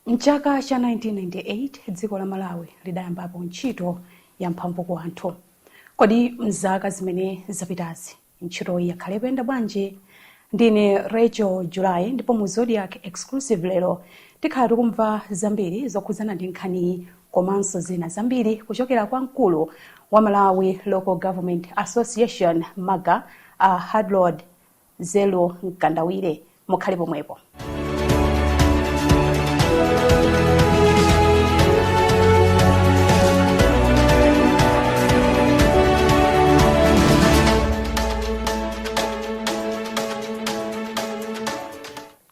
Mchaka cha 1998 dziko la Malawi lidayambapo ntchito ya mphamvu kwa anthu. Kodi mzaka zimene zapitazi ntchito yakhale kuyenda bwanji? Ndine Rachel July ndipo mu Zodiak exclusive lero tikhala tikumva zambiri zokhudzana ndi nkhani komanso zina zambiri kuchokera kwa mkulu wa Malawi Local Government Association MAGA Hardroad Mkandawire. Mukhale pomwepo.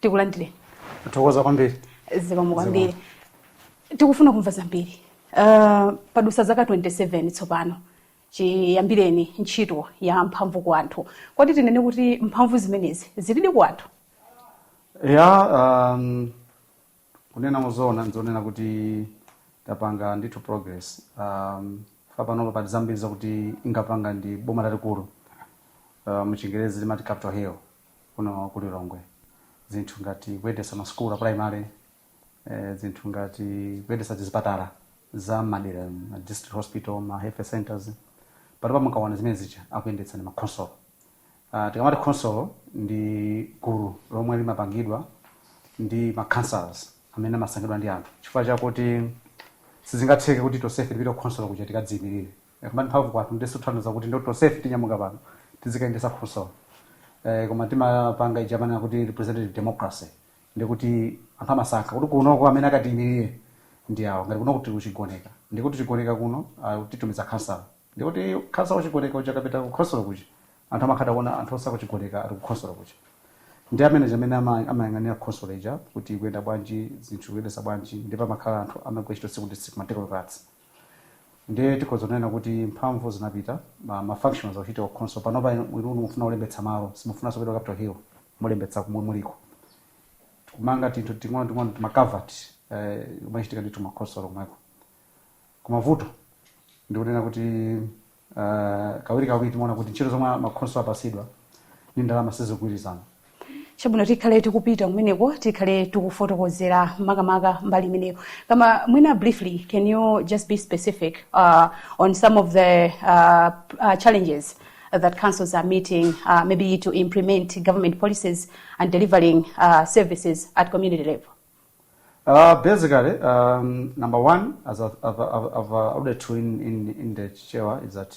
Tikulandire. Thokoza kwambiri. Zikomo kwambiri. Tikufuna kumva zambiri. Padusa zaka 27 tsopano. Chiyambireni ntchito ya mphamvu kwa anthu. Kodi tinene kuti mphamvu zimenezi zilidi kwa anthu? Kunena muzona nzonena kuti tapanga ndithu progress. Panopa pali zambiri zakuti ingapanga ndi boma lalikulu. Mu Chingerezi limati Capitol Hill kuno kuli Longwe. Zinthu ngati kuyendesa masukulu primary, zinthu ngati kuyendesa zipatala za madera, district hospital, ma health centers. Panopa mukaona zimene zicha akuyendetsa ndi makonsolo. Tikamati consolo ndi gulu lomwe limapangidwa ndi ma councillors amene amasankhidwa ndi anthu. Chifukwa chakuti sizingatheke kuti tosefe tipite consolo kuja tikadziyimirire. Kumati mphamvu kwa anthu ndiso thandiza kuti ndo tosefe tinyamuka pano tizikayendesa consolo. Koma timapanga ijamana kuti representative democracy ndikuti anthu amasankha kuti kuno amene akatiyimirire ndi awo, ngati kuno kuti kuchigoneka ndikuti chigoneka kuno titumiza councillor ndikuti councillor uchigoneka uja kapita ku consolo kuja anthu amakhala kuona anthu osakuchigoneka ari ku consolo kuja ndi amene amayang'anira consolo ija kuti kuyenda bwanji zinthu kuyendesa bwanji ndipo amakhala anthu amagwira ntchito tsiku ndi tsiku ma technocrats. Ndiye tikozonena kuti mphamvu zinapita ma functions ochita ku consolo panopa mwini mufuna ulembetsa malo simufuna sopita Capitol Hill mulembetsa kumwe muliko kumanga tinthu ting'ono timakavat umachitika ndithu ma consolo kumweko kumavuto ndikunena kuti kawiri timaona kuti ntchito zomwe ma consolo apasidwa ndi ndalama sizigwirizana. Chabwino tikhale tikupita kumeneko tikhale tikufotokozera makamaka mbali imeneyo. Kama mwina briefly, can you just be specific on some of the challenges that councils are meeting, maybe to implement government policies and delivering services at community level? Basically, number one, as I've alluded to in the chair, is that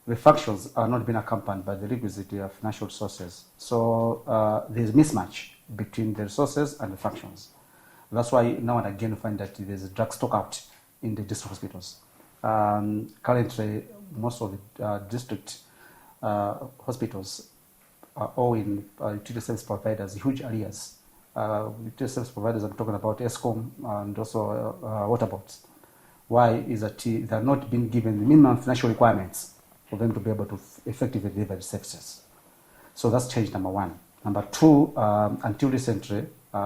the functions are not being accompanied by the requisite financial resources. So there's a mismatch between the resources and the functions. That's why now and again you find that there's a drug stock out in the district hospitals. Currently, most of the district hospitals are all in utility service providers, huge areas. Utility service providers, I'm talking about ESCOM and also water boards. Why is that they're not being given the minimum financial requirements for them to be able to effectively deliver the services. So that's change number one. Number two, until recently, we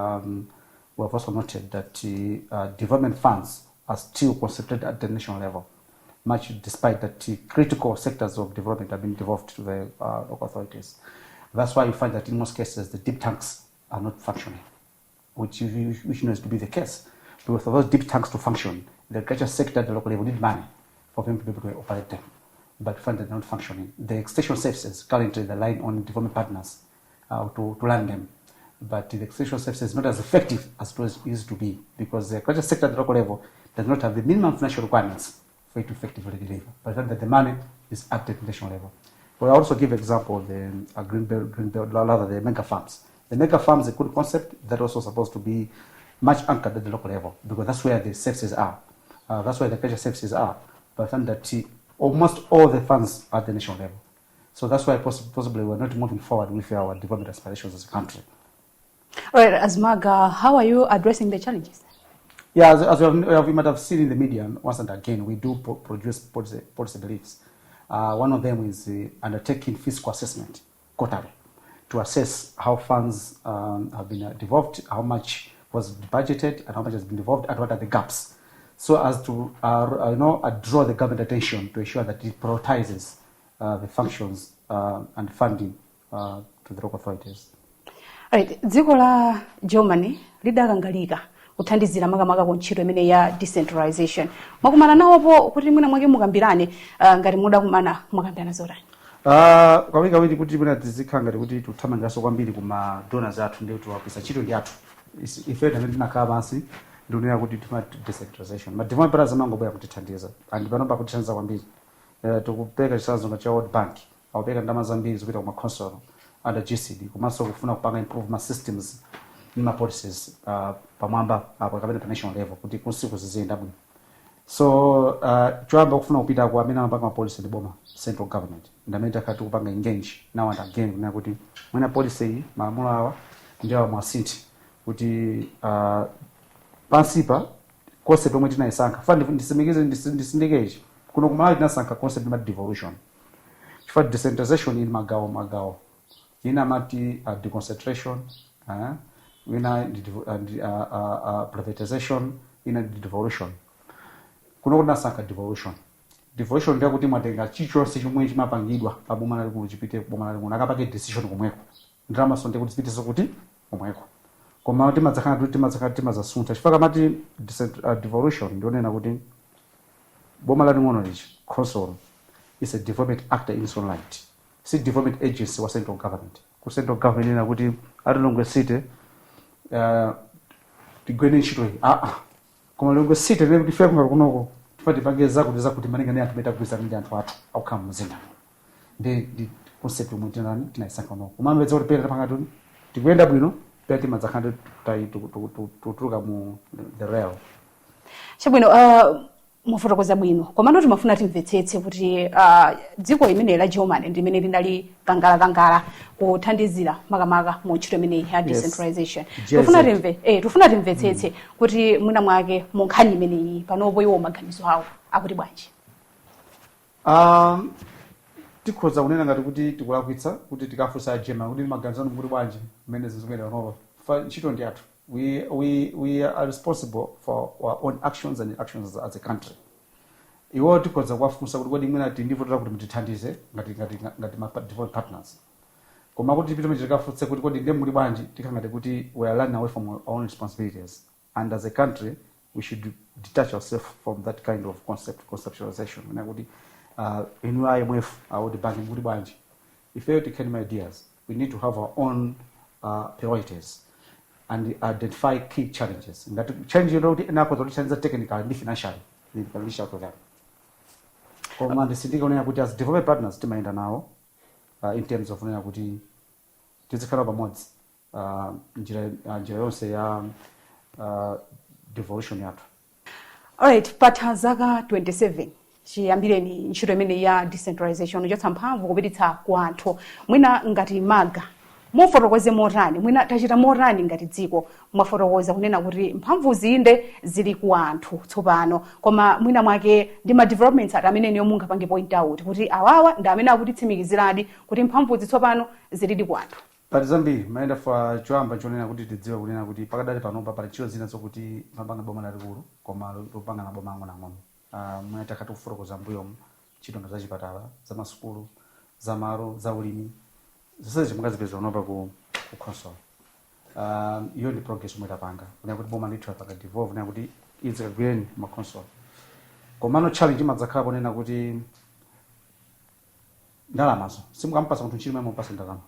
have also noted that development funds are still concentrated at the national level, much despite that critical sectors of development have been devolved to the local authorities. That's why you find that in most cases the deep tanks are not functioning, which knows to be the case. Because for those deep tanks to function, the agriculture sector at the local level need money for them to be able to operate them. But find that they're not functioning. The extension services currently they rely on development partners to run them, but the extension services is not as effective as it used to be because the agriculture sector at the local level does not have the minimum financial requirements for it to effectively deliver. But then that the money is at the national level. But I also give example of the green belt, rather the mega farms. The mega farms is a good concept that also supposed to be much anchored at the local level because that's where the services are. That's where the agriculture services are. But then that almost all the funds at the national level. So that's why possibly we're not moving forward with our development aspirations as a country. All right, as MAGA, how are you addressing the challenges? Yeah, as you might have seen in the media, once and again, we do produce policy beliefs. One of them is undertaking fiscal assessment quarterly to assess how funds have been devolved, how much was budgeted, and how much has been devolved, and what are the gaps. So as to draw the government attention to ensure that it prioritizes the functions and funding to the local authorities. Right, dziko la Germany lidakangalika kuthandizira makamaka ku ntchito imene ya decentralization mwakumana nawopo kuti mwina mwake mukambirane ngati mudakumana mwakambirana zotani kawiri kuti mwina tizikhala ngati kuti tuthamangiranso kwambiri kuma donors athu ndi tiwapisa ntchito ndi athu ife tamene tinakhala pansi ndikunena kuti tima decentralization development partners amangobwera kutithandiza and panopa kutithandiza kwambiri tikupeka chitsanzo ngati cha World Bank akupeka ndalama zambiri zopita kuma council under GCD komanso kufuna kupanga improve ma systems ni ma policies pamwamba apo kapena pa national level kuti kunsiku ziziyenda bwino so choyamba kufuna kupita kwa amene amapanga ma policy ndi boma central government ndamene takati kupanga engage now and again kunena kuti mwina policy iyi malamulo awa ndiwo mwasinthi kuti pansipa concept omwe tinayisankha fani ndisindikeje kuno kumalawi tinasankha concept ma devolution chifukwa decentralization ili magawo ina mati deconcentration ina privatization ina devolution kuno kunasankha devolution ndiyo kuti mwatenga chilichonse chomwe chimapangidwa pa boma lalikulu chipite boma lalikulu akapake decision komweko ndalamaso ndi kuti zipite kuti komweko koma timadzasuntha chifukwa kamati devolution ndionena kuti boma lating'ono lichi council is a development actor in its own right si development agency wa central government ku central government ina kuti atilongwe city tigwene ntchito iyi koma longwe city lero tifika kunoko tifati pangeza kuti malinga ndi anthu metagwiza ndi anthu athu akukhala mzinda ndi concept omwe tinayisankha noko koma amene kuti pera pangati tikuyenda bwino pera timadzakhala tutuluka mu the rail chabwino mufotokoza bwino komano timafuna timvetsetse kuti dziko limene la Germany ndimene linali kangala kuthandizira makamaka mu ntchito imene ya decentralization tufuna timvetsetse kuti mwina mwake mu nkhani imeneyi panopo iwo maganizo awo akuti bwanji tikhoza kunena ngati kuti tikulakwitsa kuti tikafunsa Germany kuti maganizo anu kuti bwanji mmene zizimene panopa ntchito ndi athu. We are responsible for our own actions and actions as a country. Iwo tikhoza kuwafunsa kuti kodi mwina tindivotera kuti mutithandize ngati ma development partners. Koma kuti tipite mutikafunse kuti kodi ndiye muli bwanji tikangati kuti we are running away from our own responsibilities. And as a country we should detach ourselves from that kind of conceptualization. Mwina kuti in IMF World Bank muli bwanji. If you take any ideas, we need to have our own priorities and identify key challenges. And that challenge is technical and financial. We can reach out to them. Koma ndisindika unena kuti as development partners timayenda nawo in terms of unena kuti tizikhala pamodzi njira yonse ya devolution yathu. Alright, patha zaka 27 chiyambireni ntchito imene ya decentralization yotsa mphamvu kupititsa ku anthu mwina ngati maga mufotokoze motani mwina tachita motani ngati dziko mwafotokoza kunena kuti mphamvu zinde zili ku anthu tsopano koma mwina mwake ndi ma developments amene niyo mungapange point out kuti awawa ndi amene akutitsimikiziradi kuti mphamvu tsopano zili ku anthu. Pali zambiri maenda fa choyamba chonena kuti tidziwe kunena kuti pakadali panopa pali ntchito zina zokuti mapanga boma lalikulu koma lopanga na boma ang'ono. Mwina takati kufotokoza mbuyomu ntchito za chipatala za masukulu za malo za ulimi zose zimukazipeza unopa ku console. Iyo ndi progress umwe tapanga kunena kuti boma lithu apanga devolve na kuti izikagwireni ma console. Komano challenge imadzakhala kunena kuti ndalamazo simukampasa munthu ntchito mupasa ndalama.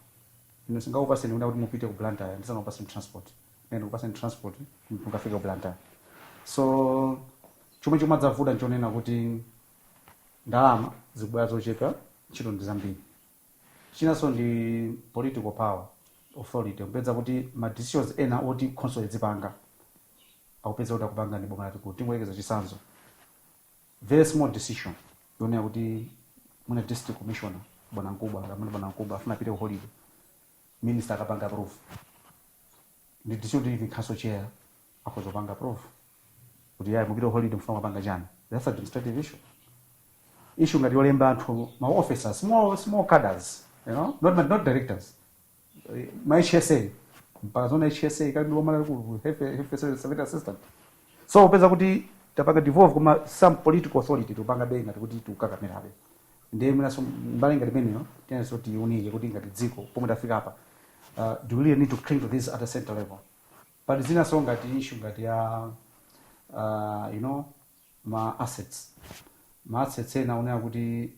Ino singakupasa ndi kuti mupite ku Blantyre ndisana kupasa transport. Nendo kupasa transport mukafika ku Blantyre. So chomwe madzavuta nchonena kuti ndalama zikubwera zochepa ntchito ndi zambiri. Chinaso ndi political power authority kupeza kuti ma decisions ena oti console zipanga akupeza kuti akupanga ndi boma lalikulu tingoyekeza chisanzo very small decision yonena kuti muna district commissioner bwana Nkuba afuna pite ku holiday minister akapanga approve ndi decision even council chair akozopanga approve kuti yayi mupite ku holiday mfuna kupanga chani. That's administrative issue ngati yolemba anthu ma officers small cadres. You know, not directors. My HSA, Bazona HSA, can do have service assistant. So, pesa kuti tapanga devolve kuma some political authority to panga benga to kaka merabe. Ndiye mina so mbalinga limenyo, tena soti unije kuti ngati dziko pomwe tafika hapa. Do we really need to cling to this at a center level? but zinaso ngati issue ngati ya ma assets ena onera kuti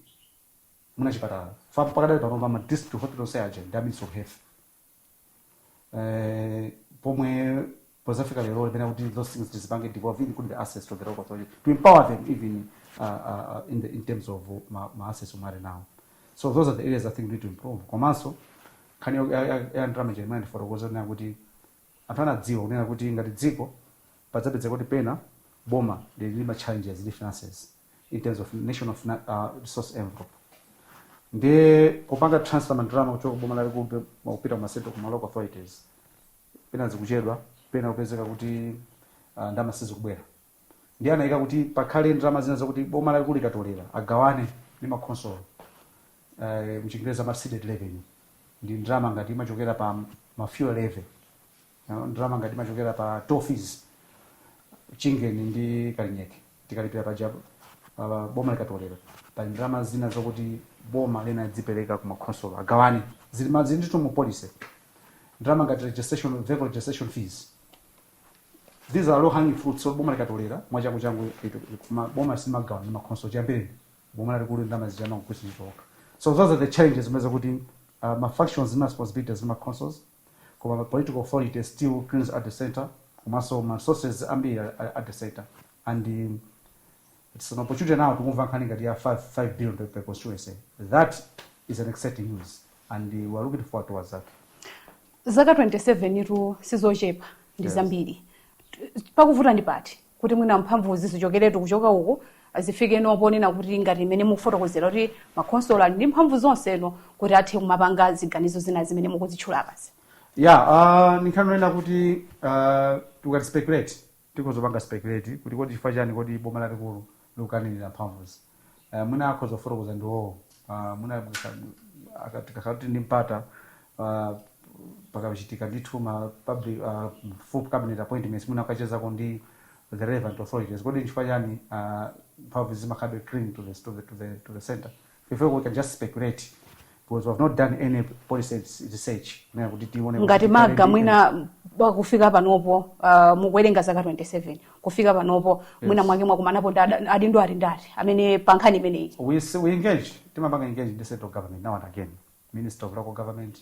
muna chipatala pakadali pano pa ma district hospital surgery ndi ministry of health pomwe pozafika lero limene kuti those things tizipange devolve including the access to the local authority to empower them even in terms of ma assets omwe now. So those are the areas I think we need to improve. Komanso khani ya ndalama imene ndifotokoza nena kuti anthu anadziwa kunena kuti ngati dziko padzapeza kuti pena boma lili ma challenges ndi finances in terms of national resource envelope. Ndi kupanga transfer mandalama kuchoka boma lalikulu kupita kumasento kuma local authorities pena zikuchedwa pena kupezeka kuti ndalama sizikubwera. Ndi anayika kuti pakhale ndalama zina zakuti boma lalikulu likatolera agawane ndi ma council mchingereza ma seeded revenue. Ndi ndalama ngati imachokera pa ma fuel levy, ndalama ngati imachokera pa toll fees chingeni ndi kalinyeke tikalipira pajabu boma likatolera pa ndalama zina zakuti boma lena dzipereka kuma council agawane zili ndito mu policy. Ndalama ngati vehicle registration fees, these are low hanging fruits. So boma likatolera mwachangu changu boma simagawa ndi ma council chambiri boma lalikulu ndalama zijana kukusizoka. So those are the challenges meza kuti my functions and responsibilities in my councils, my political authority still cleans at the center, also my sources at the center, and it's an opportunity now to move on. 5 billion per constituency. That is an exciting news, and we are looking forward towards that. Zaka 27 iru sizochepa ndi zambiri. Pakuvuta ndi pati kuti mwina mphamvu zizochokeretu kuchoka uko azifike noponena kuti ngati imene mufotokozera kuti ma council ali ndi mphamvu zonseno kuti athe kumapanga ziganizo zina zimene mukuzitchulakazi. Nikhanena kuti tukati speculate tikozopanga speculate kuti kodi chifukwa chani kodi boma lalikulu likanenera mphamvuzi. Mwina akhoza kufotokoza ndiwo mwina akatikakati ndi mpata pakachitika ndithu ma public full cabinet appointments mwina akachezako ndi the relevant authorities. Kodi chifukwa chani mphamvu zimakhabe clean to the center. If we can just speculate, because we have not done any policy research. Ngati maga mwina kufika panopo mukuwerenga zaka 27 kufika panopo mwina mwake mwakumanapo adindo arindati amene pankhani imeneyi. We engage, timapanga engage in the central government now and again. Minister of local government,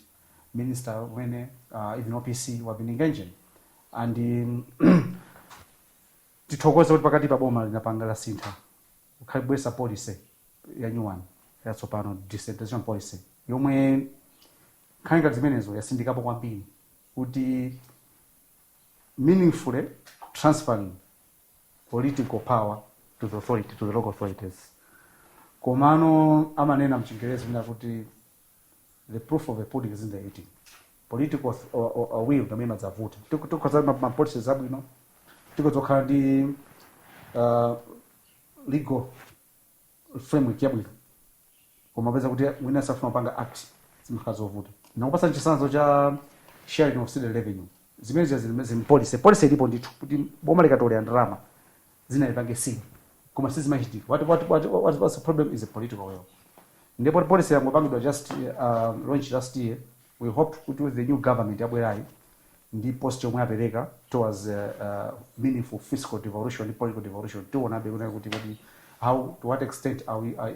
minister when even OPC we have been engaging, and tithokoza kuti pakati pa boma linapanga la sintha ukhalibwesa policy ya new one yatsopano decentralization policy yomwe khanika zimenezo yasindikapo kwambiri kuti meaningfully transferring political power to the authority, to the local authorities. Komano amanena mchingereza mina kuti the proof of a pudding is in the eating. Political will ngamema zavuta tukoza ma policies zabwino tikuzokhala ndi legal framework yabwino koma peza kuti mwina safuna panga act zimkhazovuta nakupasa chisanzo cha sharing of city revenue zimene zimene policy ilipo ndithu kuti boma likatolera ndalama zina lipange sini koma sizimachitika. What's the problem is a political will. Ndipo policy yangopangidwa just launched last year. We hope with the new government yabwerayi ndi posture omwe apereka towards meaningful fiscal devolution, political devolution, how, to what extent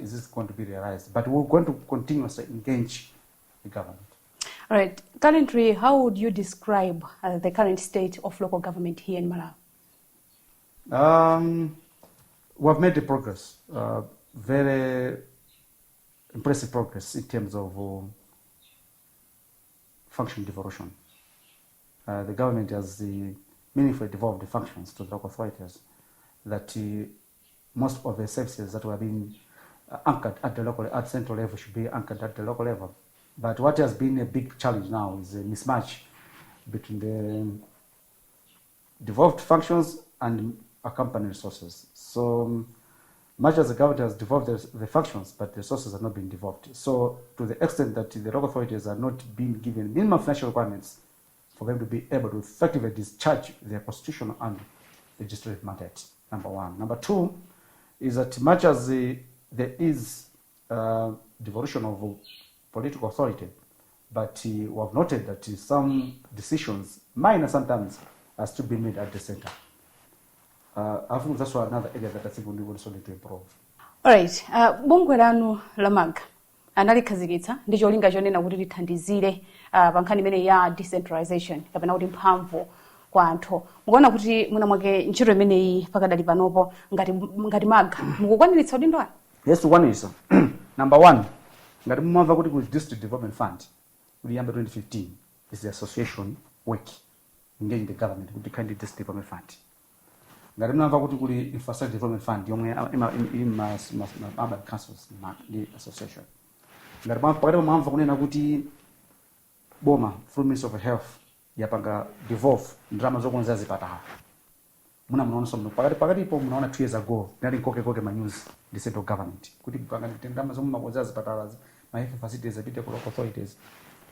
is this going to be realized? But we're going to continuously engage the government. All right. Currently, how would you describe the current state of local government here in Malawi? We've made the progress, very impressive progress in terms of function devolution. The government has meaningfully devolved the functions to the local authorities, that most of the services that were being anchored at the central level should be anchored at the local level. But what has been a big challenge now is a mismatch between the devolved functions and accompanying resources. So much as the government has devolved the functions, but the resources are not being devolved. So to the extent that the local authorities are not being given minimum financial requirements for them to be able to effectively discharge their constitutional and legislative mandate, number one. Number two is that much as there is devolution of political authority, but we have noted that some decisions, minor sometimes, are still being made at the center. I think that's another area that I think we also need to improve. All right, bungwe lanu la MAGA analikhazikitsa ndi cholinga chonena kuti lithandizire pa nkhani imene ya decentralization kapena kuti mphamvu kwa anthu. Mukuona kuti mwina mwake ntchito imeneyi pakadali panopo ngati MAGA mukukwaniritsa udindo wanu? Yes, tikukwanitsa. Number one, ngati mumamva kuti ku district development fund kuliyamba 2015 is the association work engaging the government kuti kind district development fund. Ngati mumamva kuti kuli infrastructure development fund yomwe ima urban councils ndi association. Ngati pakati mumamva kunena kuti boma through Ministry of Health yapanga devolve ndalama zokonza zipatala. Munaona somo pakati po munaona 2 years ago nali koke ma news the central government kuti panga ndalama zomwe makonza zipatala my health facilities apite ku local authorities.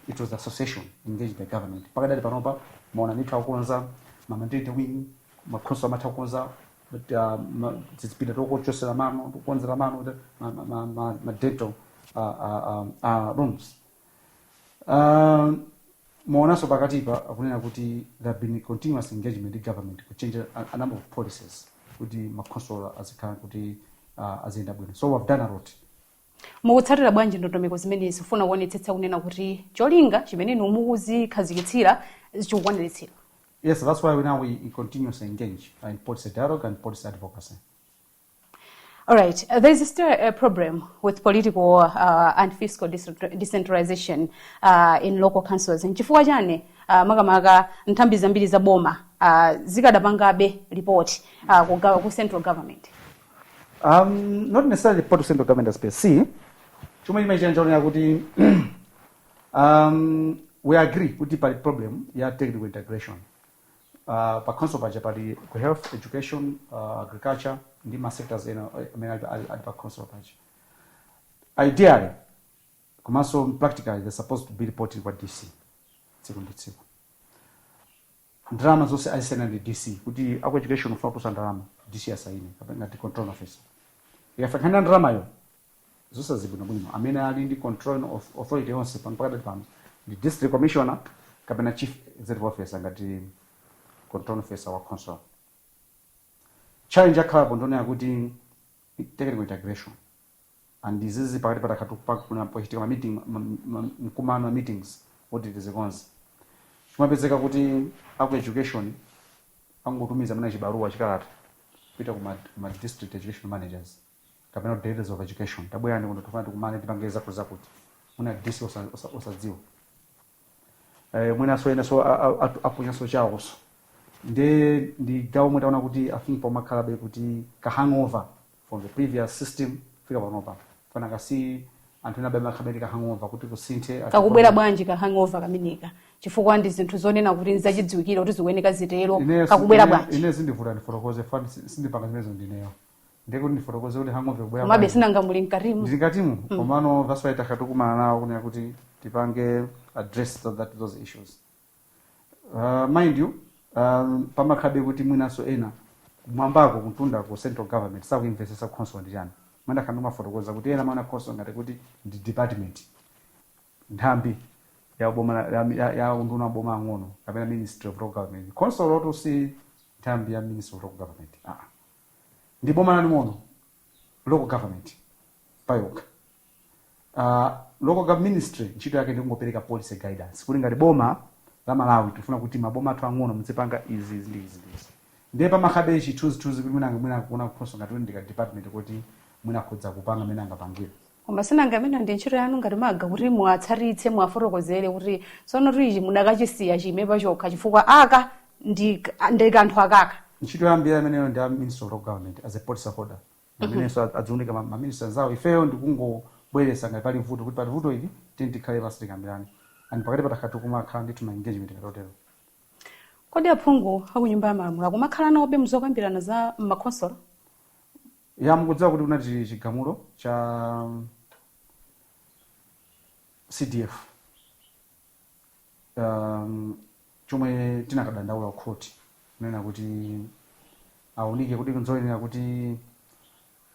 It was the association engaged the government. Pakadali panopa maona ndithu akukonza maternity wing makhoso amathakonza but zipinda tokochosera mano tokonzera mano ma dental rooms. Maonaso pakatipa akunena kuti there have been continuous engagement with the government to change a number of policies kuti makhoso azikhala kuti aziyenda bwino. So we've done a lot. Mukutsatira bwanji ndondomeko zimenezi ufuna kuonetsetsa kunena kuti cholinga chimene mukuzikhazikitsira chikukwaniritsidwa? Yes, that's why we continuously engage in policy dialogue and policy advocacy. All right, there is still a problem with political and fiscal decentralization in local councils. Nchifukwa chane makamaka nthambi zambiri za boma zikadapangabe report ku central government? Not necessarily report to central government as per se. Chuma imechanjana kuti we agree kuti pali problem ya technical integration. Pa council budget pali ku health, education, agriculture ndi ma sectors at pa council budget. Ideally, komanso practically they're supposed to be reporting kwa DC. Tsiku ndi tsiku. Ndalama zonse ayisena ndi DC kuti aku education ufuna kusa ndalama DC asaine kapena ngati control officer. Ikafakana ndalama yo zonse zibwino amene ali ndi control of authority yonse pakati pano the district commissioner kapena chief executive officer ngati control officer wa council. Challenge yakhala ndonena kuti technical integration and izizi pakati patakatupa kuna pochitika ma meeting mkumano meetings what it is konse. Kumapezeka kuti aku education angotumiza mana chibaruwa chikalata kupita kuma district education managers kapena directors of education tabwera ndi kutofana kumane tipangeza kuza kuti muna DC osadziwa mwina so ena so apunya so chawo ndi gawo mwe taona kuti afinpo makhalabe kuti ka hangover from the previous system fika panopa fana kasi anthu ena bema khabeli ka hangover kuti kusinthe kakubwera bwanji ka hangover kameneka chifukwa ndi zinthu zonena kuti nzachidziwikira kuti zikuyeneka zitero kakubwera bwanji? Ine sindivula ndi fotokoze fani sindipanga zimezo ndineyo ndeko ndi fotokoze kuti hangover kubwera mabe sinanga muli mkatimu ndikatimu komano that's why takatukumana nawo kunena kuti tipange address those issues. Mind you pamakhabe kuti mwinaso ena mwambako kuntunda ku central government sakuinvestisa council ndi chani mwenda khanoma fotokoza kuti ena maana council ngati kuti ndi department nthambi ya boma ya unduna boma ang'ono kapena ministry of local government. Council loto si nthambi ya ministry of local government ndi boma nani mono local government payoka. Local government ministry ntchito yake ndi kungopereka policy guidance kuti ngati boma la Malawi tufuna kuti maboma athu ang'ono muzipanga izi ndi izi. Ndiye pamakhabe choose kuti mwina kuona council ngati ndika department kuti mwina khodza kupanga mena angapangira. Koma sinanga amene ndi ntchito yanu ngati MAGA kuti muatsaritse muafotokozere kuti sono riji mudakachisiya chimepa chokha chifukwa aka ndi kanthu akaka. Ntchito yambira amene ndi Minister of Local Government as a policy holder. Amene so adziunika ma ministers zawo ifeyo ndikungobweresa ngati pali vuto kuti pali vuto ili tindikhale basi tikambirani. And pakati patakatu kumakhala ndi tuma engagement katotero. Kodi aphungu akunyumba ya malamulo kumakhala nawo muzokambirana za makhonsolo? Ya mukudziwa kuti kunati chigamulo cha CDF chomwe tinakadandaula court nena kuti aunike kuti kunzoyenera kuti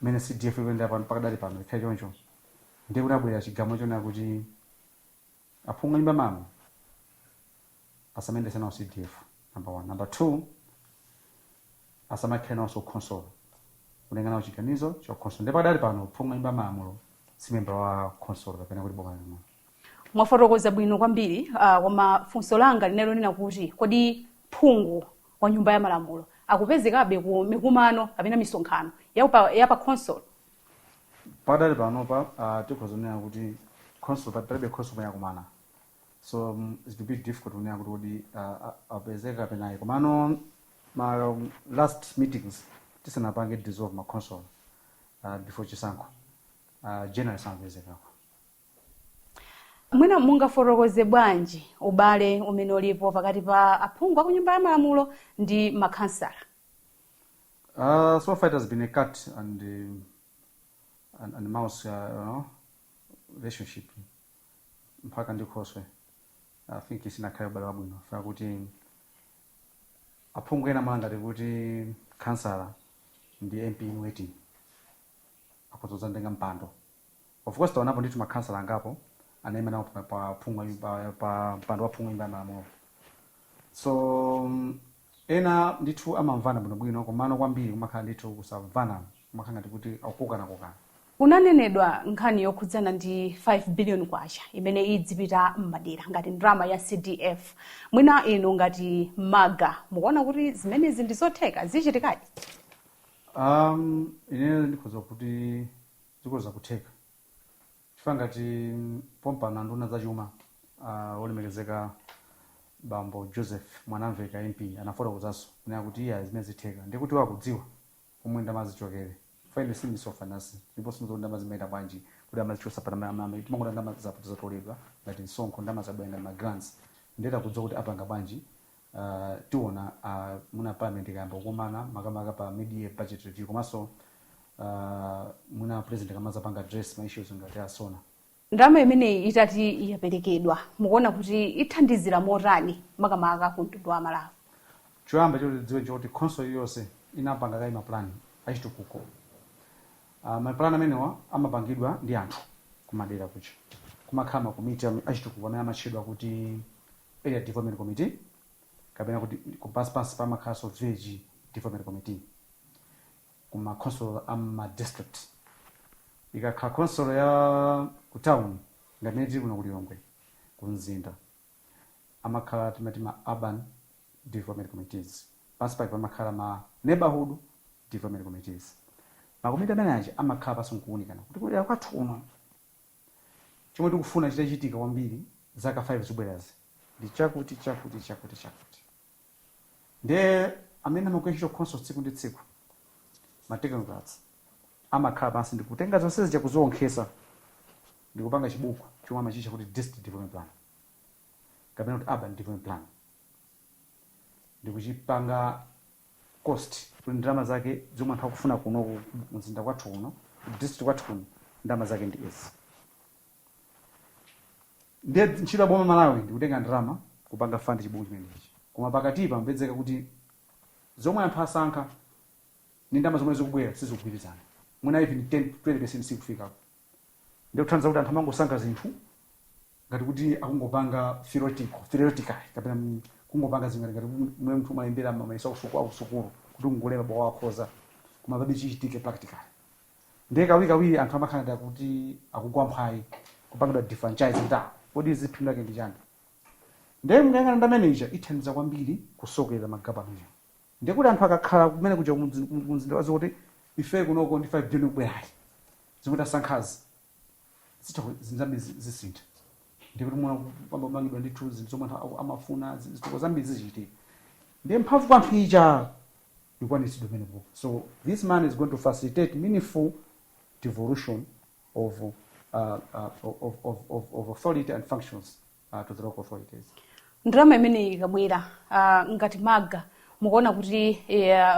mene CDF ikuenda pano pakadali pano ikhale choncho ndiye kunabwera chigamulo chonena kuti aphungu nyumba mamo asamendese nawo CDF number 1. Number 2, asamakhena also console kulingana na chiganizo cha console ndipo dali pano phungu imba malamulo si member wa console kapena kuti boma lino. Mwafotokoza bwino kwambiri koma funso langa linalo nina kuti kodi phungu wa nyumba ya malamulo akupezekabe ku mikumano kapena misonkhano yapa console? Padali pano pa tikozonena kuti console palibe console yakumana, so it's a bit difficult kunena kuti apezeka kapena komano ma last meetings tisanapange dissolve ma console before chisankho general samvezeka. Mwina mungafotokoze bwanji ubale umene ulipo pakati pa aphungu a ku nyumba ya malamulo ndi makhansala? So far it has been a cat and mouse relationship mpaka ndikhoswe. I think isina khayo bala wabwino fa kuti aphungu ena manga kuti kansala ndi MP in waiting akozoza ndenga mpando. Of course taonapo nditu makansala angapo anayima nawo pa phungu pa mpando wa phungu imba malamulo. So ena nditu amamvana bwino komano kwambiri kumakhala nditu kusavana kumakhala kuti akukana kokana. Kunanenedwa nkhani yokhudzana ndi 5 billion kwacha imene idzipita m'madera ngati ndrama ya CDF. Mwina inu ngati maga mukuona kuti zimenezi ndi zotheka zichitikadi? Ine ndikhoza kuti zikoza kutheka. Chifukwa ngati pompa na nduna za chuma olemekezeka bambo Joseph Mwanamveka MP anafotokozaso kunena kuti iya zimene zitheka ndikuti wakudziwa komwe ndamazichokere. Faile simi sofanasi ndipo simuzo ndamazi maita bwanji kuti amazichosa pa mama timangoda ndamazi zapo zatoledwa ngati nsonko ndamazi abwenda ma grants ndeta kudziwa kuti apanga bwanji tiona muna parliament kamba kumana makamaka pa media budget review komanso muna president kamaza panga address ma issues ngati asona. Ndrama imene itati yaperekedwa mukuona kuti ithandizira motani makamaka ku mtundu wa Malawi? Choyamba chodziwe choti console yonse inapanga kai ma plan achitukuko. Ma plan amenewa amapangidwa ndi anthu kumadera kucha. Kumakhala makomiti achitukuko amene amachedwa kuti area development committee kapena kuti kupansi pa makhaso village development committee kuma console ama district. Ikakhala console ya ku town ngamene tili kuno kuliyongwe kumzinda amakhala timati ma urban development committees pansi pa makhala ma neighborhood development committees. Makomiti amene aja amakhala pasunkuunikana kuti kuli akwathu uno chomwe tikufuna chitachitika kwambiri zaka 5 zibwerazi ndi chakuti. Nde amene amakweshito console tsiku ndi tsiku ma technocrats amakhala pansi ndikutenga zonse zija kuzonkhesa ndikupanga chibuku chomwe amachicha kuti district development plan kapena kuti urban development plan ndikuchipanga cost kuti ndalama zake zomwe anthu akufuna kuno mzinda kwathu uno district kwathu kuno ndalama zake ndi izi. Ndiye ntchito boma Malawi ndikutenga ndalama kupanga fund chibuku chimenechi koma pakatipa mpezeka kuti zomwe anthu asankha ni ndalama zomwe zikubwera sizikugwirizana mwina ivi ni 10-20% sikufika. Ndio kuthandiza kuti anthu amangosankha zinthu ngati kuti akungopanga theoretical kapena kungopanga zingati ngati mwe mtu mayembera maisa kusukuru kuti ungolema bwa wakhoza koma babi chichitike practical. Ndiye kawiri anthu amakhala kuti akugwa mphai kupanga defranchise nda kodi iziphindu lake ndi chani. Ndiye mnganga nda manager ithandiza kwambiri kusokera magavana. Ndiye kuti anthu akakhala kumene kuja kumzinda wazo kuti ife kunoko ndi 5 billion kubwerayi zikuti asankhazi zitho zinzambi zisintha. Ndiye kuti mwana pambamangidwa ndi tools zomwe anthu amafuna zitho zambi zichitika. Ndiye mphamvu kwa anthu ija ikwanitsidwe menepo. So this man is going to facilitate meaningful devolution of authority and functions to the local authorities. Ndrama imene ikabwera ngati maga mukuona kuti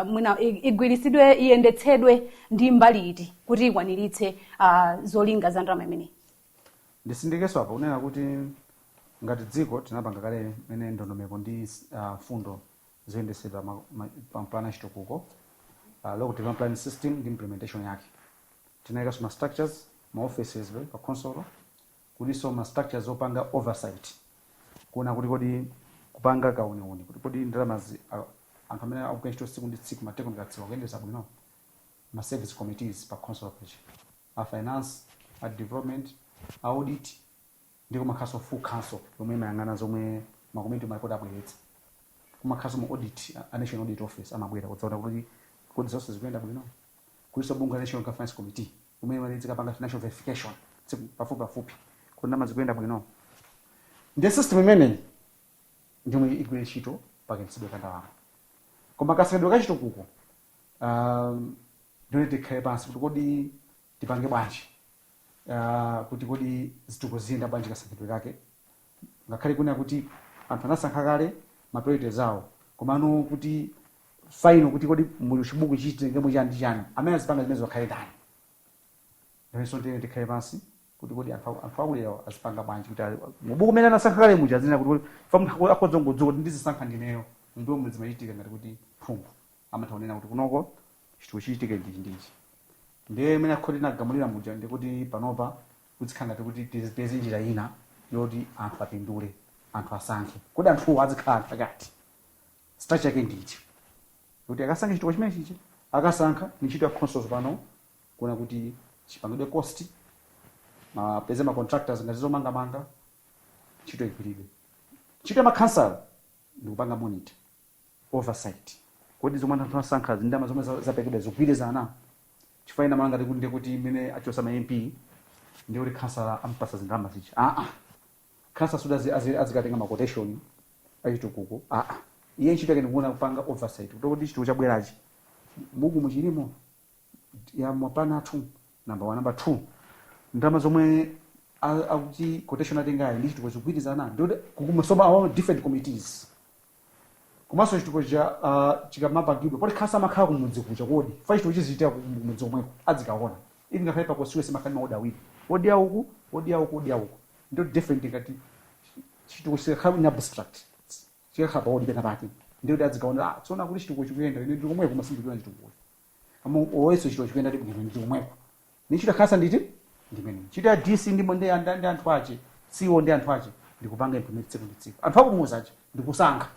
mwina igwirisidwe iyendetsedwe ndi mbali iti kuti ikwaniritse zolinga za ndrama imene? Ndisindikiso apo unena kuti ngati dziko tinapanga kale mene ndondomeko ndi fundo zoyendesedwa pa plan achitukuko local development plan system ndi implementation yake. Tinayika ma structures ma offices pa console kuliso ma structures opanga oversight kuona kuti kodi kupanga kauniuni kuti kodi ndalamazi anthu amene akugwira ntchito tsiku ndi tsiku matechnical adziwa kuyendetsa bwino ma service committees pa council page a finance a development a audit ndiko makhaso full council yomwe imayang'ana zomwe makomiti maripoti abweretsa kumakhaso mu audit a national audit office amabwera kudzaona kuti kodi zonse zikuyenda bwino kuliso bunga national governance committee umene malizika panga financial verification pafupi kuti ndalama zikuyenda bwino ndi system imene ndimwe igwire ntchito pakentsidwe ka ndalama koma kasekedwe ka chitukuko ndione tikhale pansi kuti kodi tipange bwanji kuti kodi zitukuko ziyenda bwanji kasekedwe kake ngakhale kunena kuti anthu anasankha kale ma priorities awo komano kuti final kuti kodi muli chibuku chitengemo chani ndi chani amene azipanga zimene zakhale ndani ndiponso ndione tikhale pansi kuti kodi anthu akulera azipanga bwanji kuti mubuku umene anasankha kale muja azina kuti famu akodza ngodzuka kuti ndizisankha ndineyo ndio mwezi machitika ngati kuti phungu amathaonena kuti kunoko chitukuko chichitike ndichi ndiye imene akhoti nagamulira muja ndi kuti panopa kuzikhala ngati kuti tizipeze njira ina yoti anthu apindule anthu asankhe kodi anthuwo azikhala pakati structure yake ndichi kuti akasankhe chitukuko chimene chichi akasankha ni ntchito ya councils pano kuona kuti chipangidwe cost mapeze ma contractors ngati zomangamanga ntchito igwiridwe ntchito ya makhansala ndi kupanga monitor oversight kodi zomwe anthu asankha zindama zomwe zapekedwa zikugwirizana chifukwa ina malanga tikuti kuti imene achosa ma MP ndi kuti khansala ampasa zindama zichi khansala suda azikatenga ma quotation achitukuko iye ntchito yake ndikuona kupanga oversight kuti chitukuko chabwerachi mugu muchilimo ya mapana 2 number 1 number 2 ndama zomwe akuti quotation atengayo ndi chitukuko zikugwirizana ndi kukumasoma awo different committees kumaso chitukuko chikamapangidwa poti khasa makhala kumudzi kucha kodi fa chitukuko chiziita kumudzi omweko adzikaona ili ngakhale pa constituency makhali maoda awiri odi auku ndio different ngati chitukuko chikhala in abstract chikhala pa odi pena pake ndio kuti adzikaona tsona kuti chitukuko chikuyenda ndi komweko masimbikira chitukuko kama oweso chitukuko chikuyenda ndi komweko ni chitukuko khasa nditi ndimene chitukuko ya DC ndi anthu ache CEO ndi anthu ache ndikupanga implement tsiku ndi tsiku anthu akumuza ache ndikusankha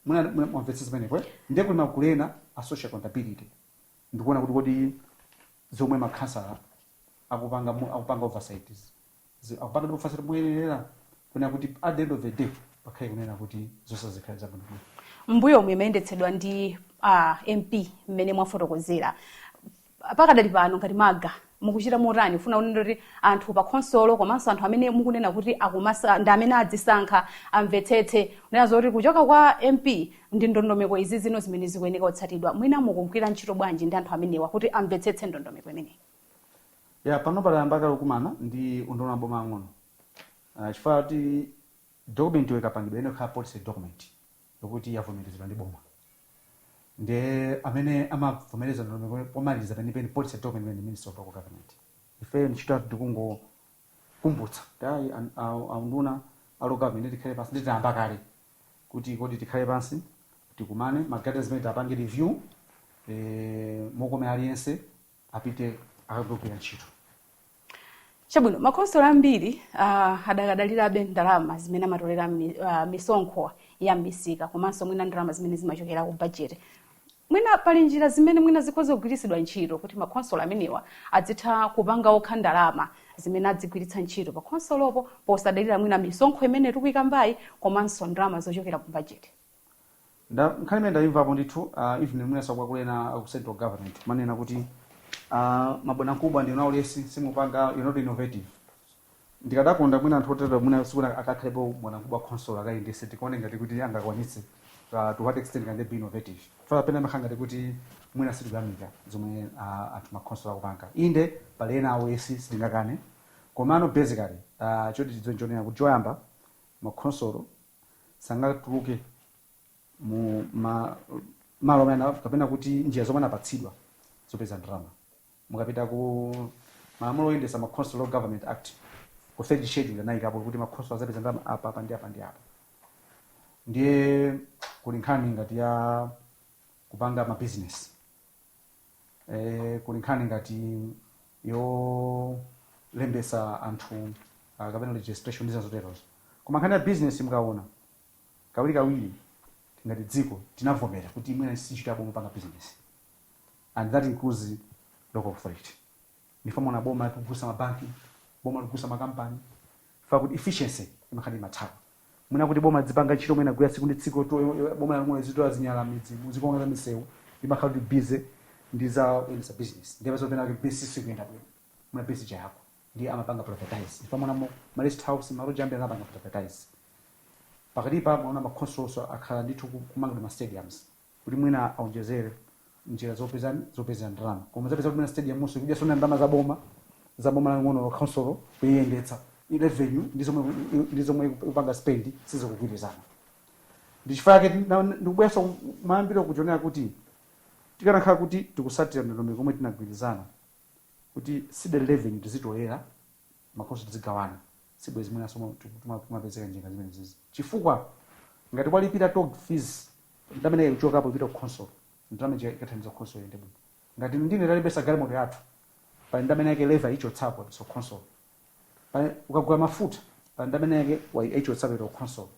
muna mvetsetsa pamene kwe ndiye kuti makulena a social accountability ndikuona kuti kodi zomwe makhansala akupanga oversight akupanga oversight moyenera kuna kuti at the end of the day pakhale kunena kuti zonse zikhale zabwino mbuyo omwe imayendetsedwa ndi MP mmene mwafotokozera pakadali pano ngati maga mukuchita motani ufuna unena kuti anthu pa consolo komanso anthu amene mukunena kuti akumasa ndi amene adzisankha amvetsetse unena zoti kuchoka kwa MP ndi ndondomeko izi zino zimene zikuyeneka kutsatidwa mwina mukugwira ntchito bwanji ndi anthu amenewa kuti amvetsetse ndondomeko imeneyi pano palayamba kumana ndi unduna boma ang'ono chifukwa kuti document ikapangidwa ino khala policy document yokuti yavomerezedwa ndi boma ndiye amene amavomereza ndondomeko pomaliza penipeni policy document imene Minister of Local Government ife ntchito tikukumbutsa tayi unduna a local government tikhale pansi nditayamba kale kuti kodi tikhale pansi tikumane maguidelines amene tapange review mokome aliyense apite akagwira ntchito chabwino makonsolo ambiri adakadalirabe ndalama zimene amatolera misonkho ya misika komanso mwina ndalama zimene zimachokera ku budget mwina pali njira zimene mwina zikhoza kugwiritsidwa ntchito kuti makonsolo amenewa adzitha kupanga okha ndalama zimene adzigwiritsa ntchito pa konsolopo posadalira mwina misonkho imene tikuyika mbayi komanso ndalama zochokera ku budget nkhani imene ndayimvapo ndithu even mwina sakwakulena ku central government manena kuti mabwana kubwa ndi naulesi simupanga you're not innovative ndikadakonda mwina anthu otero mwina sikuna akakhalepo bwana kubwa console akayendese tikuone ngati kuti angakwanitse to what extent can they be innovative fala pena makhanga kuti mwina situgamika zomwe anthu ma console akupanga inde palena awesi sindingakane komano basically choti tidzonjonera kuti choyamba ma console sangatuluke mu malo amene kapena kuti njira zomwe anapatsidwa zopeza ndalama mukapita ku malamulo oyendesa ma Council Government Act ku third schedule anayikapo kuti ma council azapeza ndalama apa ndi apa ndiye kuli nkhani ngati ya kupanga ma business kuli nkhani ngati yo lembesa anthu kapena registration ndizo zoterozo koma nkhani ya business mukaona kawiri ngati dziko tinavomera kuti imwe sichita boma panga business, and that includes local authority. Nifamo na boma kugusa mabanki, boma kugusa makampani, fa kuti efficiency imakhali mathawa. Mwina kuti boma dzipanga ntchito mwina kuya siku ndi dziko to boma la mwezi to azinyala midzi muzikonga misewu imakhali busy ndiza business. Ndiye bazopena kuti business ikuyenda bwino. Muna business yako ndiye amapanga privatize. Nifamo na ma rest house marojambe anapanga privatize. Pakalipa mwaona maconsoles akhala ndithu kumanga ma stadiums kuti mwina aonjezere njira zopeza ndalama koma zapeza kuti mwina stadium muso kudya sona ndalama za boma la ngono council kuyendetsa revenue ndizomwe upanga spend sizo kugwirizana. Ndichifake ndikubwesa maambiro kujonera kuti tikanakhala kuti tikusatira ndondomeko komwe tinagwirizana kuti side revenue tizitolera makonso tizigawana sibwezi mwina somo tumapezeka njinga zimene zizi chifukwa ngati kwalipira tog fees ndamene ichoka hapo pita console ndamene ikathandiza console yende bwino ngati ndine talibesa galimoto yathu pa ndamene yake lever icho tsapo so console pa ukagula mafuta pa ndamene yake wa icho tsapo to console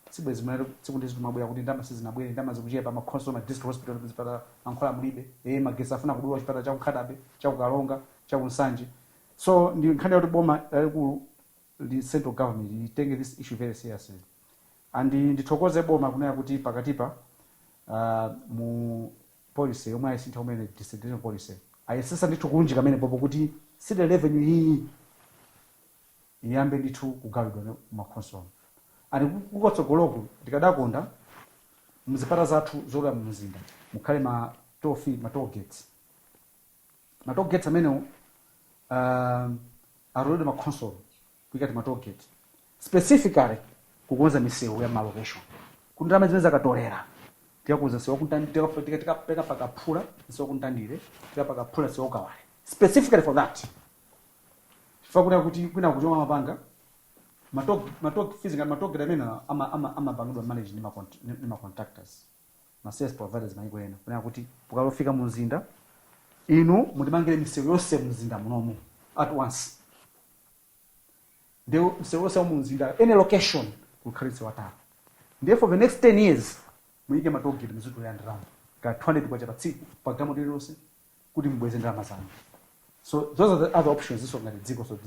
sibwezi mwina sikundi zitumabwera kuti ndama sizinabwere ndama zikuchepa ma console ma district hospital zipata mankhwala mulibe magesi afuna kudula chipata cha Mkandawire cha Kalonga cha Nsanje. So ndi nkhani kuti boma the central government take this issue very seriously, and ndithokoze boma kunena kuti pakatipa mu policy yomwe ayisintha umene decentralization policy ayesesa ndithu kunjika amene popo kuti side revenue hii iyambe ndithu kugawidwa makhonsolo ani kukotsogoloko ndikadakonda muzipata zathu zola mumzinda mukhale ma toll gates amene arode makhonsolo kuikati ma toll gate specifically kukonza misewu ya malocation kuti ndalama zimene zakatolera tikakuza sewa kuntandira tikapeka pakaphula sewa kuntandire tikapakaphula sewa kawale specifically for that chifukwa kuti kwina kuchoma mapanga matog fees ngati matog amene amapangidwa manage ni ma contractors ma service providers maiko ena kuna kuti pukalofika mu mzinda inu mutimangire misewu yonse mzinda munomu at once they msewu mu mzinda any location kukhalitsa watatu. Therefore for the next 10 years muike matogeti mizuto ya ndalama ka 200 kwa chapatsiku pagamo lilose kuti mbweze ndalama zanu. So those are the other options iso ngati dziko so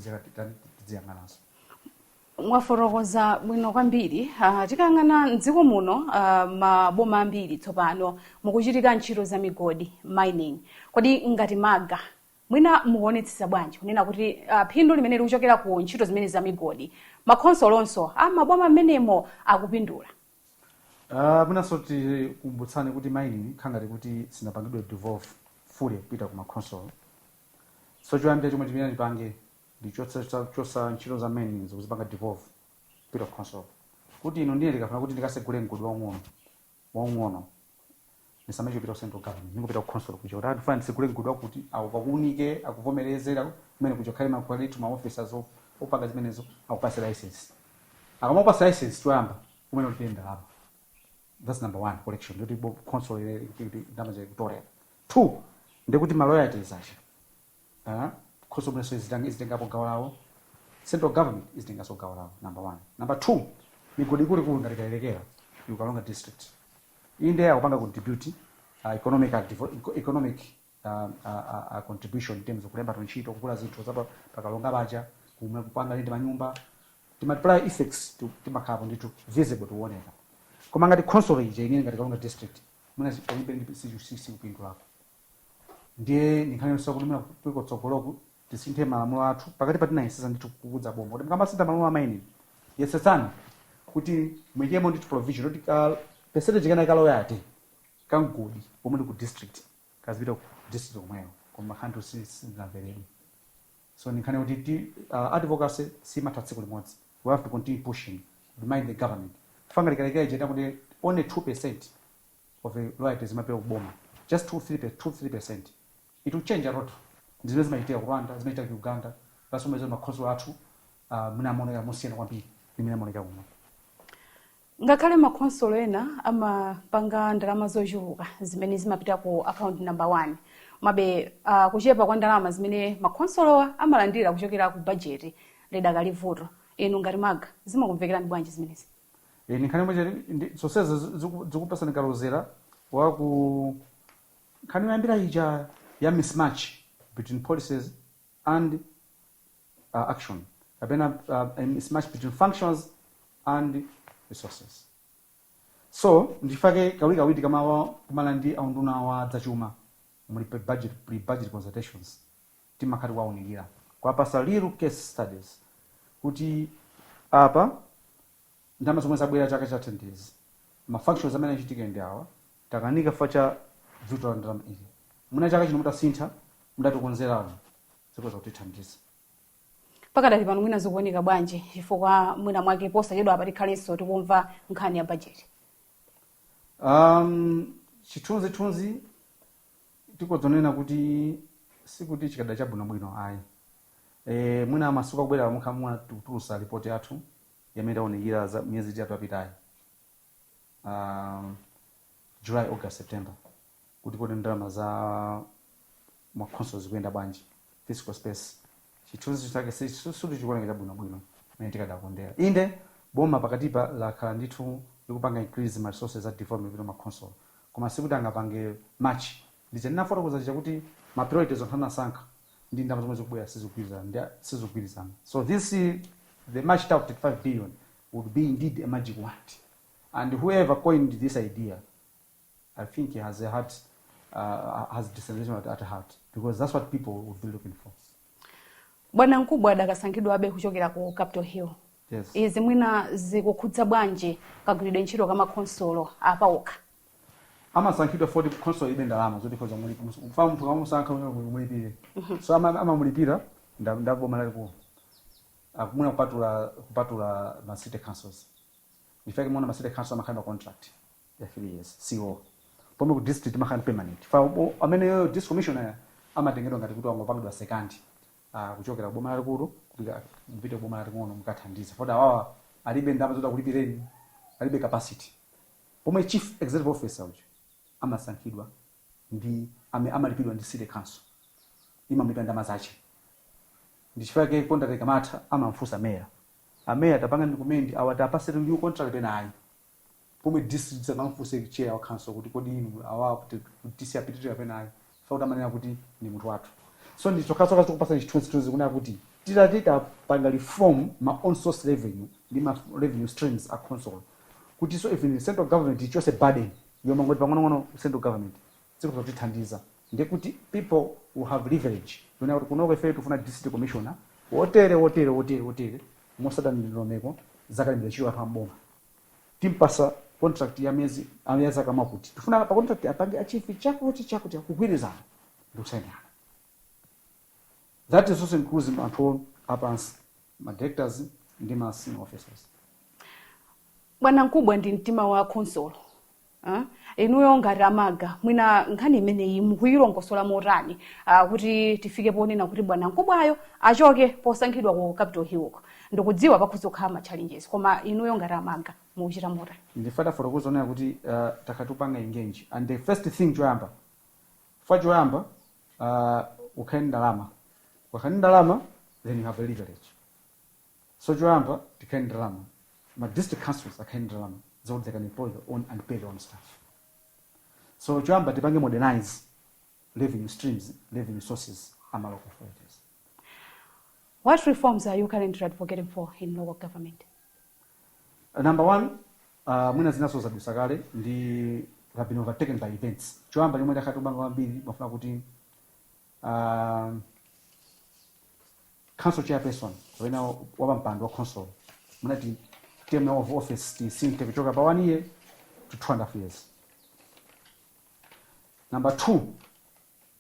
tiziyanganaso. Mwaforokoza bwino kwambiri tikangana dziko muno maboma ambiri tsopano mukuchitika ntchito za migodi mining kodi ngati maga mwina muonetsa bwanji kunena kuti phindu limene likuchokera ku ntchito zimene za migodi makhonsolonso maboma amenemo akupindula. Mwina soti kumbutsani kuti mining khangati kuti sinapangidwe devolve fully kupita ku makhonsolo. So choyambira chomwe chimene ndipange ndichotsa ntchito za mining zikuzipanga devolve kupita ku console. Kuti ino ndiye ndikafuna kuti ndikasegule mgodi waung'ono nisamacho kupita ku central government ndingopita ku console kucho kuti ndifuna ndisegule mgodi wakuti akuunike akuvomerezera kumene kuchokhale ma quality ma officers opanga zimenezo akupasa license. Akamapasa license choyamba kumene utenda hapa. That's number 1 collection. Ndoti console ndamaje kutorera. 2 ndikuti ma royalties acha. Console mweso izitengapo gawo lawo. Central government izitengaso gawo lawo. Number 1. Number 2 migodi kuli ngatikalekera Kalonga district. Inde akupanga contribute economic contribution in terms of kulemba ntchito kukula zinthu zapa pakalonga baja kumwe kupanga ndi manyumba timaply effects timakhapo ndithu visible tuoneka. Koma ngati console ije inene ngati Kalonga district muna palibe ndi CCC kupindula hapo. Ndiye ndikhanenso kuti muna kuiko tsogoloko tisinthe malamulo athu pakati patina yesesa ndithu kukudza bomba kuti ngamba sintha malamulo amaini yesesani kuti mwekemo ndithu provision kuti percentage kana ikaloyate kangudi pomwe ku district kazipita ku district omweyo koma kanthu sinamvereni. So ndikhane kuti advocacy simatatse limodzi. We have to continue pushing, remind the government. Fanga likalekera ije kuti only 2% of the royalties mapera kuboma. Just 2-3%. It will change a lot. Zimene zimachitika ku Rwanda, zimachitika ku Uganda, basi mwezo makhonsolo athu muna moneka musiyana kwambiri imene moneka kuno. Ngakhale makhonsolo ena amapanga ndalama zochuluka zimene zimapita ku account number 1. Mabe kuchepa kwa ndalama zimene makhonsolowa amalandira kuchokera ku budget lidakali vuto. Inu ngati maga zimakumvekera ndi bwanji zimenezi? Nikhani mweche zonsezi zikupasani kalozera waku nkhani yoyambira ija ya mismatch between policies and action. Kapena a mismatch between functions and resources. So ndifake kawiri kama kumala ndi aunduna wa zachuma muli budget consultations timakati waunigira kwa pasa little case studies kuti apa ndama zomwe zabwera chaka cha 10 days ma functions amene achitika ndi awa takanika facha vuto la ndalama ili muna chaka chino mutasintha mudatikonzerano zikoza kutithandiza pakadali pano mwina zikuoneka bwanji chifukwa mwina mwake posa chedu apa tikhalenso tikumva nkhani ya budget. Chithunzi tikodzonena kuti sikuti chikada chabwino bwino ayi. Mwina masuka kubwera mukhamwa tutulusa report yathu yamene onikira za miyezi itatu apitayi. July, August, September. Kuti kodi ndalama za ma councils kuyenda bwanji. Fiscal space. Chithunzi chake sikuti chikuoneka chabwino mene tikadakondera. Inde boma pakatipa lakhala ndithu likupanga increase ma resources za development vino ma council. Koma sikuti angapange match. Ndiye ndinafotokoza chakuti ma priorities onthana sankha ndi ndalama zomwe zikubwera sizikugwirizana. So this the matched out 5 billion would be indeed a magic wand. And whoever coined this idea, I think he has a heart, has decentralization at heart, because that's what people would be looking for. Bwana Mkubwa adakasankhidwa abe kuchokera ku Capitol Hill. Yes. Izi mwina zikukhudza bwanji kagwiridwe ntchito kama consolo apaokha. Amasankhidwa 40 console ibe ndalama zoti khoza muli kufamu mtu kamusankha mulipire. So amamulipira ndaboma laliko. Akumuna kupatula ma city councils. Ifike mona ma city council amakhanda contract ya 3 years CO. Pomwe ku district makhanda permanent. Fa amene district commissioner amatengedwa ngati kuti wangopangidwa second. Kuchokera boma lalikulu kupita mpite boma laling'ono mukathandiza. Foda wawa alibe ndalama zoti kulipireni. Alibe capacity. Pomwe chief executive officer ucho amasankhidwa ndi amalipidwa ndi city council. Imamulipira ndalama zache. Ndichifake contract kamatha amamfusa mayor. Mayor tapanga ndikumendi awatapase new contract penayi. Pomwe district zamamfuse chair wa council kuti kodi inu awa kuti disapitira penayi. Fauta manena kuti ni munthu wathu. So ndichokhasoka tikupasa chithunzi kuna kuti tita panga reform ma own source revenue ndi ma revenue streams a council. Kuti so even central government is just a burden. Yoma ngoti pang'ono central government. Sikuti kutithandiza. Ndiye kuti people who have leverage. Yona kuti kunoko ife tufuna district commissioner. Wotere. Mosada ndilomeko zakalembera chiwa pamboma. Timpasa contract ya miezi ameza kama kuti. Tufuna pa contract apange achieve chakuti kugwirizana. Ndokusayina. That is also includes control upons my directors and my senior officers. Bwana Mkubwa ndi mtima wa console. Inuyo ngati amaga mwina nkhani imeneyi mukuyilongosola motani kuti tifike ponena kuti Bwana Mkubwayo achoke posankhidwa ku Capitol Hill. Ndikudziwa pakuzokhala ma challenges koma inuyo ngati amaga mukuchita motani. Ndifata fotokozonera kuti takatupanga engage. And the first thing choyamba ukhale ndalama. Ukhale ndalama then you have a leverage. So choyamba tikhale ndalama. My district councils are kind of so they can employ their own and pay their own staff. So choyamba tipange modernize revenue streams, revenue sources among local authorities. What reforms are you currently advocating for in local government? Number one, mwina zinaso zadusakale ndi have been overtaken by events. Choyamba limwe ndakatubanga kwambiri bafuna kuti council chairperson wena wapampando wa council munati term of office the sink kuchoka pa 1 year to 2.5 years. Number 2,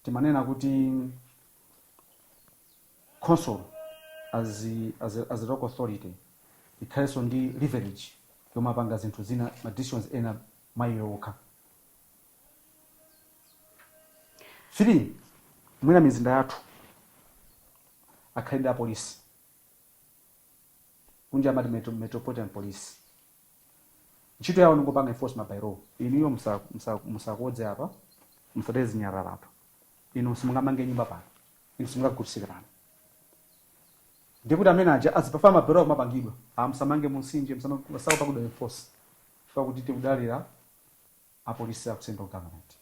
timanena kuti council as a local authority ikhaleso ndi leverage yomapanga zinthu zina decisions ena mayiyoka. 3, mwina mizinda yathu akhalida police kunja madi metropolitan police. Ntchito yawo ngopanga enforcement by law. Iniyo musakodze apa, mfotezi nyarala apa. Ino simungamange nyumba pa. Ino simungakutsikarana. Ndikuti amene aja azipafama bureau mapangidwa. Amsamange musinje, msamange pakuda enforce. chifukwa kuti tikudalira apolisi aku central government.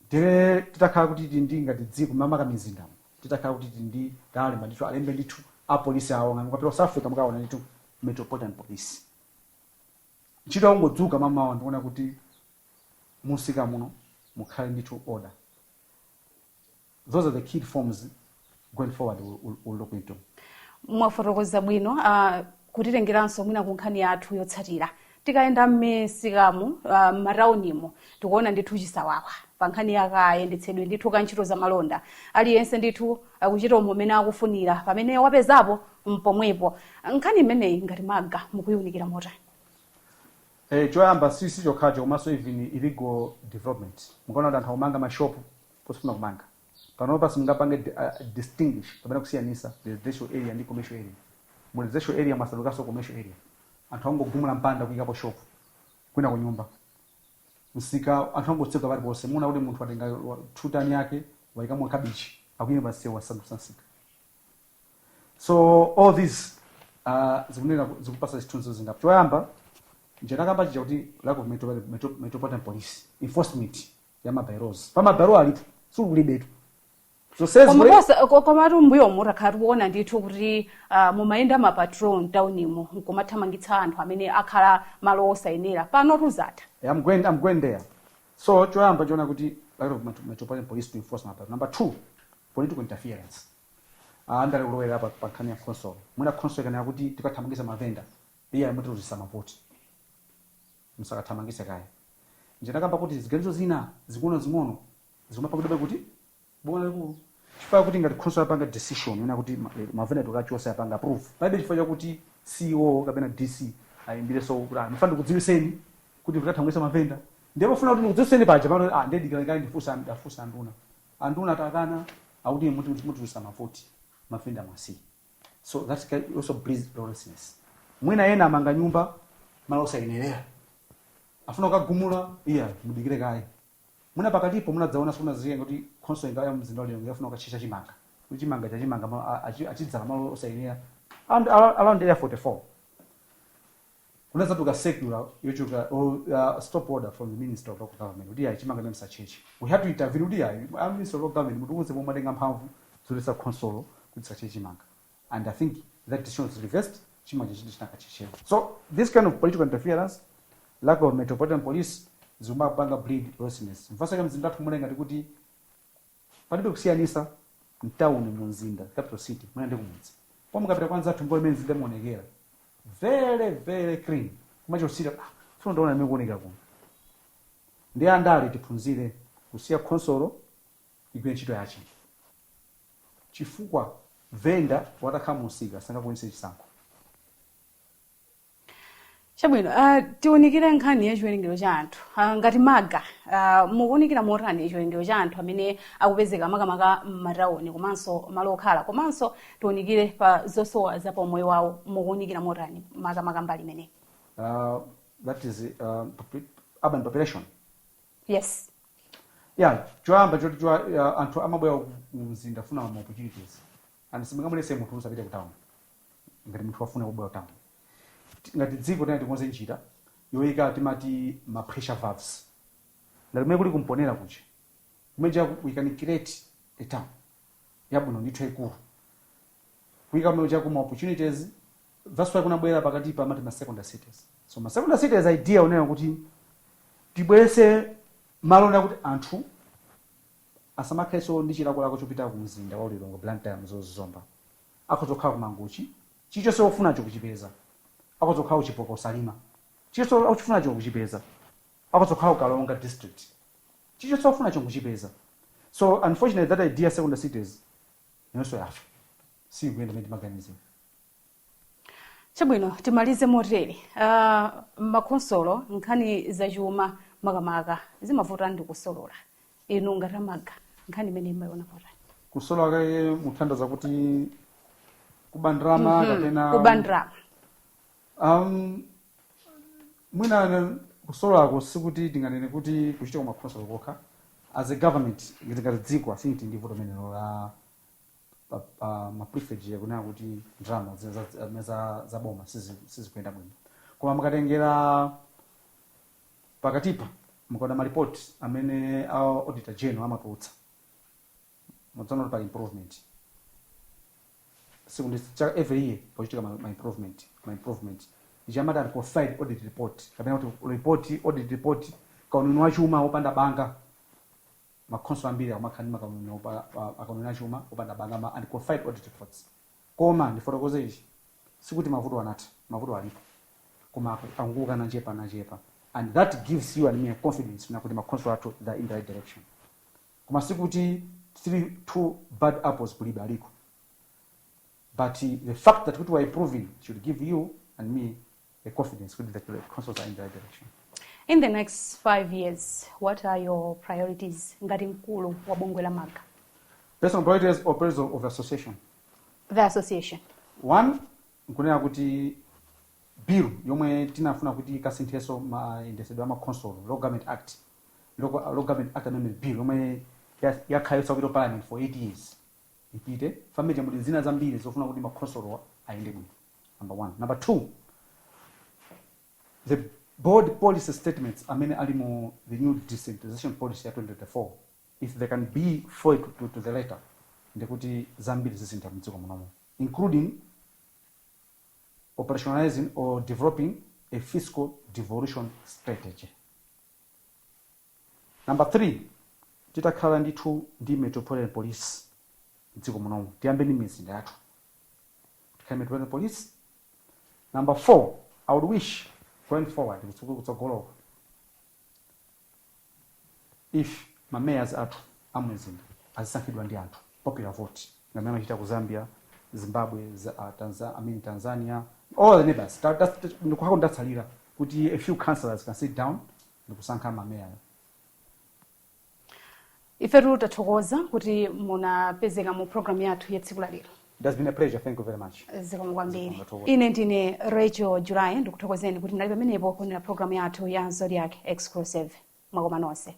Tere titakhala kuti tindi ngati dziko mamaka mizindamo titakhala kuti tindi galemba ndithu alembe ndithu apolisi awo ngapita South Africa mukaona ndithu Metropolitan Police. Ntchito ungodzuka mamawa ndikuona kuti musika muno mukhale ndithu order. Those are the key reforms going forward we'll look into. Mwafotokoza bwino kutirengeranso mwina kunkhani yathu yotsatira. Tikaenda m'misikamu maraunimo tikuona ndithu chisawawa pankhani yakayendetsedwe ndithu kantchito za malonda aliyense ndithu akuchita umene akufunira pamene wapezapo mpomwepo. Nkhani imeneyi ngati maga mukuyunikira motani? Choyamba sisi chokhacho komanso even illegal development mukaona kuti anthu akumanga mashopu posifuna kumanga panopa simungapange distinguish kapena kusiyanisa residential area ndi commercial area. Mu residential area masalukaso commercial area anthu angogumula mpanda kuyikapo shopu kwina ku nyumba msika anthu angotseka pali ponse muna kuti munthu atenga tutani yake waikamwa kabichi akuyima pansi wasansika. So all these zikunena zikupasa zithunzi zingapo. Choyamba njenakamba chija kuti lack of Metropolitan Police enforcement ya mabylaws pamabylaw alipo sikulibetu. So says komatu mbuyo mutakhala kuona ndithu kuti mumayenda ma patrol townimo nkomathamangitsa anthu amene akhala malo osayenera pano tuzata. I'm going there. So choyamba chona kuti lack of Metropolitan Police to enforce mabylaws. Number 2, political interference. Andale kulowera pa nkhani ya console. Mwina console kana kuti tikathamangisa mavenda iya mutu zisamapoti. Musakathamangisa kaya. Njenakamba kuti ziganizo zina zing'ono zikumapa kuti kuti bona ku chifukwa kuti ngati console yapanga decision ina kuti mavenda tukachosa yapanga approve. Paibe chifukwa kuti CEO kapena DC ayimbire so kuti mfandi kudziwiseni kuti tikathamangisa mavenda. Ndipo ufuna kuti kudziwiseni paja pano ndedikala ndafusa anduna atakana akuti mutu zisamapoti mavenda masi. So that also breeds lawlessness. Mwina yena amanga nyumba malo osayenera afuna kugumula mudikire kaye muna pakatipo munadzaona sona ziyenga kuti console ngaya mzinda lero ngafuna ukachisha chimanga chimanga achidzala malo osayenera and around area 44 kunaweza tuka secular yochuka stop order from the Minister of Local Government kuti chimanga nemsachechi we have to intervene kuti Minister of Local Government mutuze pomwe matenga mphamvu zolesa console kuti sachechi chimanga and I think that decision is reversed chimanga chinakachechewa. So this kind of political interference, lack of Metropolitan Police zimapanga bleed lawlessness. Mfasaka mzinda tumulenga kuti palibe kusiyanisa mtauni mumzinda capital city mwende kumudzi pomwe kapita kwanza tumbo imene mzinda muonekera very clean kumacho sita funa ndaona mimi kuoneka kuno ndi andale tiphunzire kusiya console igwe ntchito yachi chifukwa venda watakhala musika sangakuonese chisankho. Chabwino tiunikire nkhani ya chiwerengero cha anthu ngati maga mukuunikira motani chiwerengero cha anthu amene akupezeka makamaka m'matauni komanso malo okhala komanso tiunikire pa zosowa za pamoyo wawo mukuunikira motani makamaka mbali imene? That is urban population. Yes. Choyamba choti anthu amabwera mzinda funa ma opportunities and simungamulese munthu usapite ku town ngati munthu afuna kubwera town. Ngati dziko tena tikonze njira yoyika timati ma pressure valves ndalimene kuli kumponera kuche kumeja we can create a town yabwino ndithu ikulu kuyika meja kuma opportunities. That's why kunabwera pakati pa mati ma secondary cities. So ma secondary cities idea unena kuti tibwese malonda kuti anthu asamakheso ndi chilakolako chopita ku mzinda wa ulilongo Blantyre zozomba akhozokhala kumanguchi chichonse ofunacho kuchipeza akozokhala uchipoko salima chicho auchifunacho kuchipeza akozokhala ukalonga district chicho ofunacho kuchipeza. So unfortunately that idea secondary cities inonso yafa si kuyenda ndi maganizo. Chabwino timalize motere makonsolo nkhani zachuma makamaka zimavuta ndi kusolola inu ngati maga nkhani imene imayona potani? Kusolola kaye muthandaza kuti kubandrama kapena kubandrama mwina kusolako sikuti tinganene kuti kuchita kwa makonsolo kokha as a government ngati dziko asinti ndi voto menelo la ma privilege yakunena kuti drama za boma sizikuyenda bwino koma mukatengera pakatipa mukaona maripoti amene auditor general amatulutsa mudzaona pa improvement every year pochitika ma improvement ichamata provide audit report kapena kuti audit report kaununi wachuma opanda banga makhonso ambiri amakhalima kaununi wachuma opanda banga and provide audit reports koma ndifotokoze ichi sikuti mavuto anatha mavuto alipo koma anguka nachepa and that gives you and me a confidence na kuti makhonso athu they're in the right direction koma sikuti two bad apples kulibe aliko but the fact that we are improving should give you and me a confidence that the councils are in the right direction. In the next 5 years, what are your priorities ngati mkulu wa bungwe la MAGA? Personal priorities or priorities of the association? The association. One, nkunena kuti bill yomwe tinafuna kuti ikasinthenso mayendesedwe ama council Local Government Act. Local Government Act amendment bill yomwe yakhayisa kupita parliament for 8 years. Ipite family muri zina zambiri zofuna kuti makhonsolo aende bwino. Number 1. Number 2, the board policy statements amene alimo the new decentralization policy ya 2024, if they can be followed to the letter, ndekuti zambiri zisintha mdziko munomo, including operationalizing or developing a fiscal devolution strategy. Number 3, titakhala ndithu ndi metropolitan police mdziko munomo, tiyambe ndi mizinda yathu tikhale metropolitan police. Number 4, I would wish going forward kutsogolo if my mayors athu amwezinda azisankhidwa ndi anthu popular vote ngamene amachita ku Zambia, Zimbabwe, Tanzania, all the neighbors. Ndikuhako ndatsalira kuti a few councillors can sit down ndikusankha ma mayor. Ifetu tathokoza kuti munapezeka mu program yathu ya tsiku la lero. It has been a pleasure. Thank you very much. Zikomo kwambiri. Ine ndine Rachel July ndikuthokozeni kuti ndali pamenepo kunena program yathu ya Zodiak Exclusive. Mwakoma nonse.